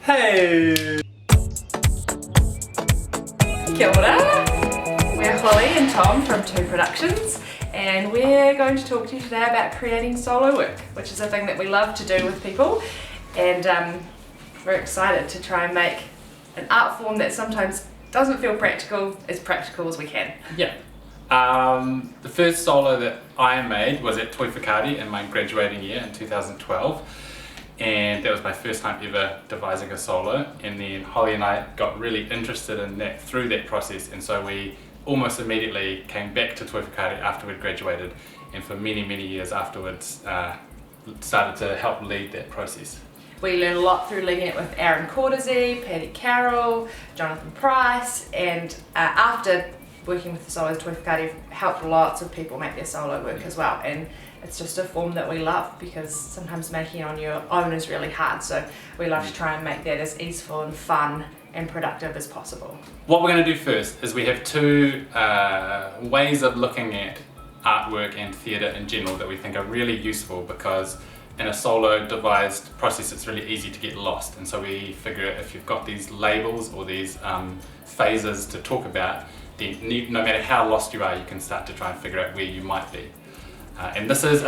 Hey! Kia ora. We're Holly and Tom from Toi Productions, and we're going to talk to you today about creating solo work, which is a thing that we love to do with people, and we're excited to try and make an art form that sometimes doesn't feel practical as we can. Yeah. The first solo that I made was at Toi Whakaari in my graduating year in 2012. And that was my first time ever devising a solo, and then Holly and I got really interested in that through that process, and so we almost immediately came back to Toi Whakaari after we'd graduated, and for many years afterwards started to help lead that process. We learned a lot through leading it with Aaron Cordersy, Paddy Carroll, Jonathan Price, and after working with the solos, Toi Whakaari helped lots of people make their solo work as well, and it's just a form that we love because sometimes making it on your own is really hard, so we love to try and make that as easeful and fun and productive as possible. What we're going to do first is we have two ways of looking at artwork and theatre in general that we think are really useful, because in a solo devised process it's really easy to get lost, and so we figure if you've got these labels or these phases to talk about, then no matter how lost you are, you can start to try and figure out where you might be. And this is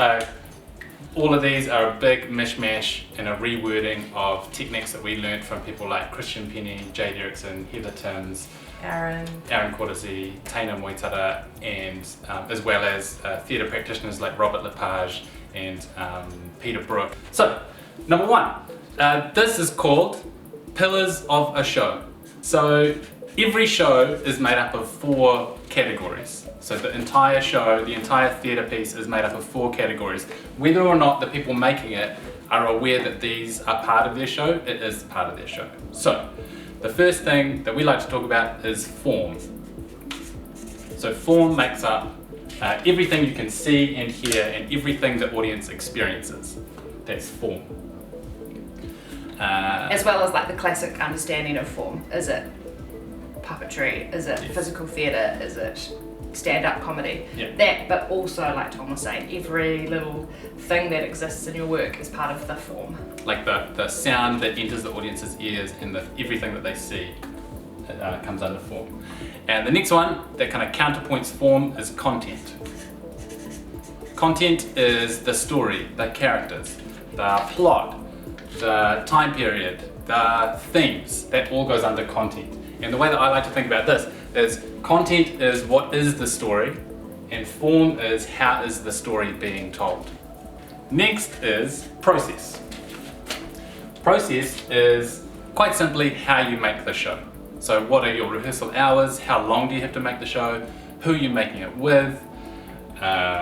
all of these are a big mishmash and a rewording of techniques that we learned from people like Christian Penny, Jade Erickson, Heather Timms, Aaron Cordersy, Taina Moitara, and as well as theatre practitioners like Robert Lepage and Peter Brook. So, number one, this is called Pillars of a Show. So every show is made up of 4 categories. So the entire show, the entire theatre piece is made up of 4 categories. Whether or not the people making it are aware that these are part of their show, it is part of their show. So the first thing that we like to talk about is form. So form makes up everything you can see and hear and everything the audience experiences. That's form. as well as like the classic understanding of form. Is it puppetry? Is it physical theatre? Is it stand-up comedy? That, but also, like Tom was saying, every little thing that exists in your work is part of the form. Like the sound that enters the audience's ears and everything that they see comes under form. And the next one that kind of counterpoints form is content. Content is the story, the characters, the plot, the time period, the themes. That all goes under content. And the way that I like to think about this is content is what is the story, and form is how is the story being told. Next is process. Process is quite simply how you make the show. So what are your rehearsal hours? How long do you have to make the show? Who are you making it with?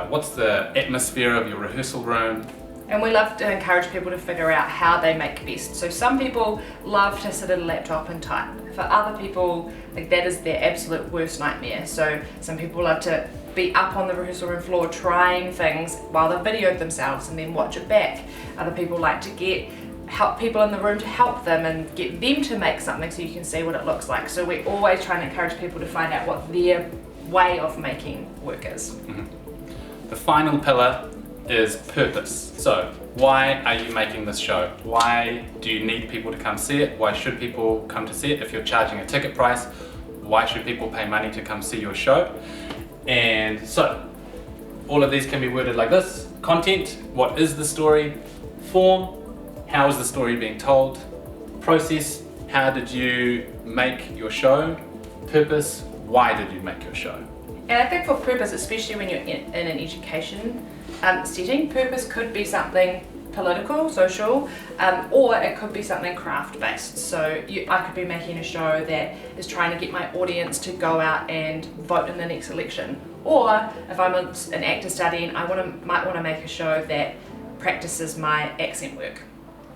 What's the atmosphere of your rehearsal room? And we love to encourage people to figure out how they make best. So some people love to sit at a laptop and type. For other people, like that is their absolute worst nightmare. So some people love to be up on the rehearsal room floor trying things while they've videoed themselves and then watch it back. Other people like to help people in the room to help them and get them to make something so you can see what it looks like. So we're always trying to encourage people to find out what their way of making work is. The final pillar is purpose. So why are you making this show? Why do you need people to come see it? Why should people come to see it? If you're charging a ticket price, why should people pay money to come see your show? And so all of these can be worded like this: content, what is the story? Form, how is the story being told? Process, how did you make your show? Purpose, why did you make your show? And I think for purpose, especially when you're in an education setting, purpose could be something political, social, or it could be something craft-based. So I could be making a show that is trying to get my audience to go out and vote in the next election. Or if I'm an actor studying, I might want to make a show that practices my accent work.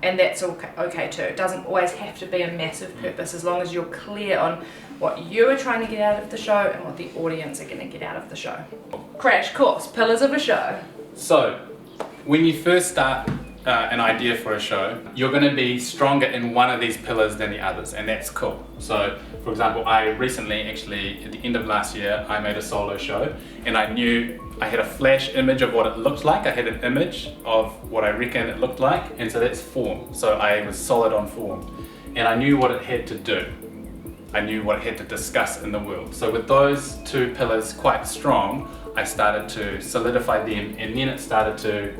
And that's okay too. It doesn't always have to be a massive purpose, as long as you're clear on what you are trying to get out of the show and what the audience are going to get out of the show. Crash course, pillars of a show. So, when you first start an idea for a show, you're going to be stronger in one of these pillars than the others, and that's cool. So, for example, I recently, actually, at the end of last year, I made a solo show, and I knew I had a flash image of what it looked like. I had an image of what I reckon it looked like, and so that's form. So I was solid on form. and I knew what it had to do. I knew what it had to discuss in the world. So with those two pillars quite strong, I started to solidify them, and then it started to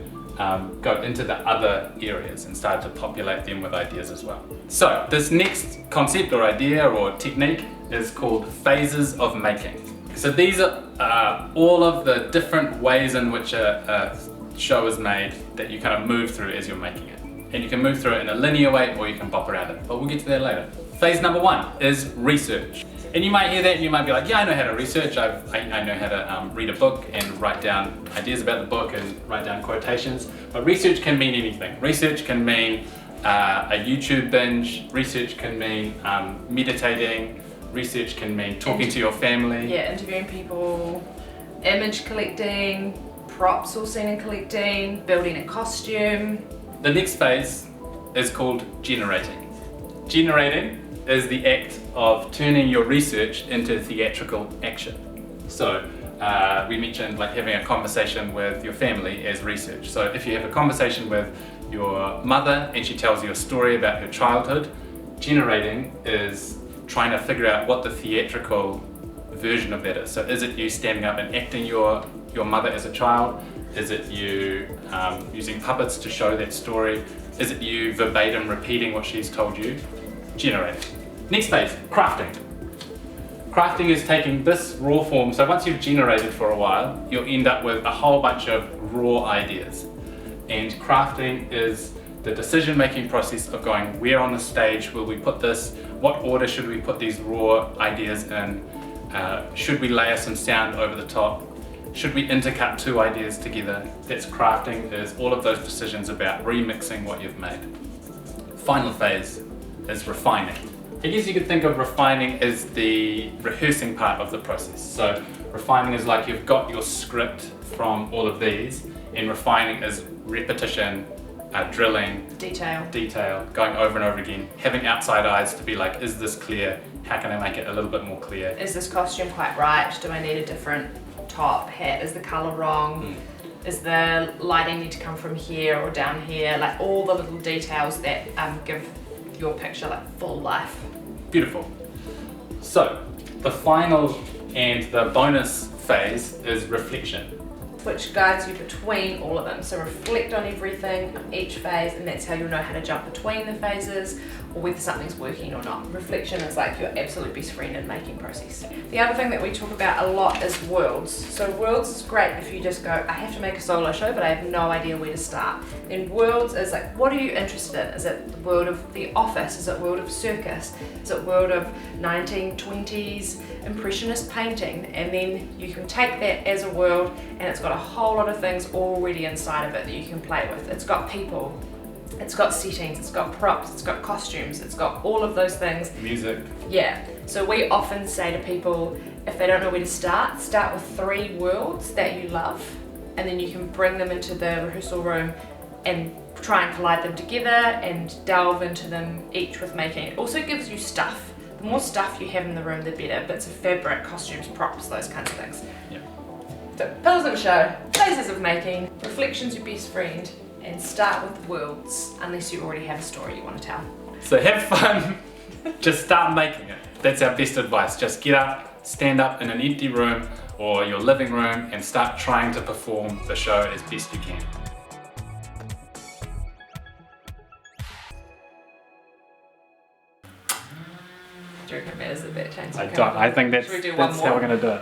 go into the other areas and started to populate them with ideas as well. So this next concept or idea or technique is called phases of making. So these are all of the different ways in which a show is made that you kind of move through as you're making it. And you can move through it in a linear way, or you can bop around it, but we'll get to that later. Phase number 1 is research. And you might hear that and you might be like, yeah, I know how to research. I know how to read a book and write down ideas about the book and write down quotations. But research can mean anything. Research can mean a YouTube binge. Research can mean meditating. Research can mean talking to your family. Yeah, interviewing people, image collecting, prop sourcing and collecting, building a costume. The next phase is called generating. Generating is the act of turning your research into theatrical action. So we mentioned like having a conversation with your family as research. So if you have a conversation with your mother and she tells you a story about her childhood, generating is trying to figure out what the theatrical version of that is. So is it you standing up and acting your mother as a child? Is it you using puppets to show that story? Is it you verbatim repeating what she's told you? Generating. Next phase, crafting. Crafting is taking this raw form, so once you've generated for a while, you'll end up with a whole bunch of raw ideas. And crafting is the decision-making process of going, where on the stage will we put this? What order should we put these raw ideas in? Should we layer some sound over the top? Should we intercut two ideas together? That's crafting, is all of those decisions about remixing what you've made. Final phase is refining. I guess you could think of refining as the rehearsing part of the process. So refining is like you've got your script from all of these, and refining is repetition, drilling, detail, going over and over again, having outside eyes to be like, is this clear? How can I make it a little bit more clear? Is this costume quite right? Do I need a different top, hat? Is the colour wrong? Is the lighting need to come from here or down here? Like all the little details that give your picture like full life. Beautiful. So the final and the bonus phase is reflection, which guides you between all of them. So reflect on everything, on each phase, and that's how you'll know how to jump between the phases or whether something's working or not. Reflection is like your absolute best friend in making process. The other thing that we talk about a lot is worlds. So worlds is great if you just go, I have to make a solo show, but I have no idea where to start. Then worlds is like, what are you interested in? Is it the world of The Office? Is it world of circus? Is it world of 1920s impressionist painting? And then you can take that as a world, and it's got a whole lot of things already inside of it that you can play with. It's got people, it's got settings, it's got props, it's got costumes, it's got all of those things. Music. Yeah, so we often say to people, if they don't know where to start with 3 worlds that you love, and then you can bring them into the rehearsal room and try and collide them together and delve into them each with making. It also gives you stuff. The more stuff you have in the room, the better. Bits of fabric, costumes, props, those kinds of things. Yeah. So, pillars of a show, phases of making, reflection's your best friend, and start with worlds, unless you already have a story you want to tell. So have fun, just start making it. That's our best advice. Just get up, stand up in an empty room or your living room and start trying to perform the show as best you can. Do you reckon that is a bit tense? I think that's how we're going to do it.